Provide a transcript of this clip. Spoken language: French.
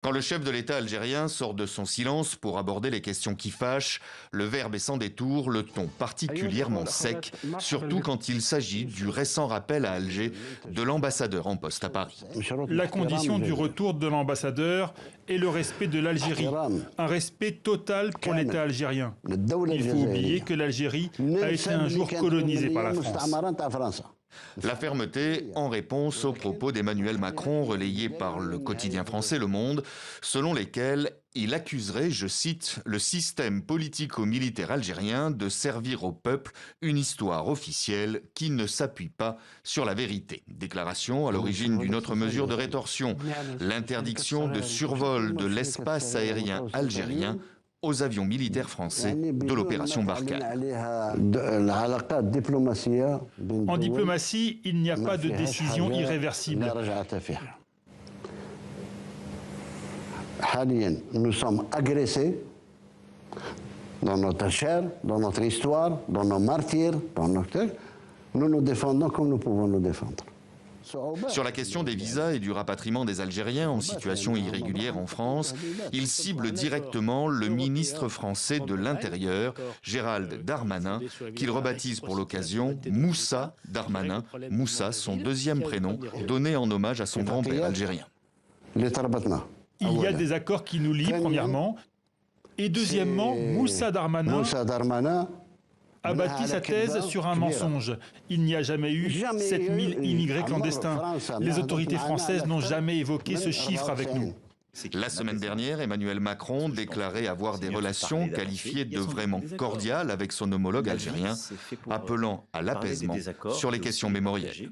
Quand le chef de l'État algérien sort de son silence pour aborder les questions qui fâchent, le verbe est sans détour, le ton particulièrement sec, surtout quand il s'agit du récent rappel à Alger de l'ambassadeur en poste à Paris. La condition du retour de l'ambassadeur est le respect de l'Algérie, un respect total pour l'État algérien. Il faut oublier que l'Algérie a été un jour colonisée par la France. La fermeté en réponse aux propos d'Emmanuel Macron relayés par le quotidien français Le Monde, selon lesquels il accuserait, je cite, le système politico-militaire algérien de servir au peuple une histoire officielle qui ne s'appuie pas sur la vérité. Déclaration à l'origine d'une autre mesure de rétorsion, l'interdiction de survol de l'espace aérien algérien aux avions militaires français de l'opération Barkhane. En diplomatie, il n'y a pas de décision irréversible. Nous sommes agressés dans notre chair, dans notre histoire, dans nos martyrs, nous nous défendons comme nous pouvons nous défendre. Sur la question des visas et du rapatriement des Algériens en situation irrégulière en France, il cible directement le ministre français de l'Intérieur, Gérald Darmanin, qu'il rebaptise pour l'occasion Moussa Darmanin, Moussa, son deuxième prénom, donné en hommage à son grand-père algérien. Il y a des accords qui nous lient, premièrement, et deuxièmement, Moussa Darmanin a bâti sa thèse sur un mensonge. Il n'y a jamais eu 7000 immigrés clandestins. Les autorités françaises n'ont jamais évoqué ce chiffre avec nous. La semaine dernière, Emmanuel Macron déclarait avoir des relations qualifiées de vraiment cordiales avec son homologue algérien, appelant à l'apaisement sur les questions mémorielles.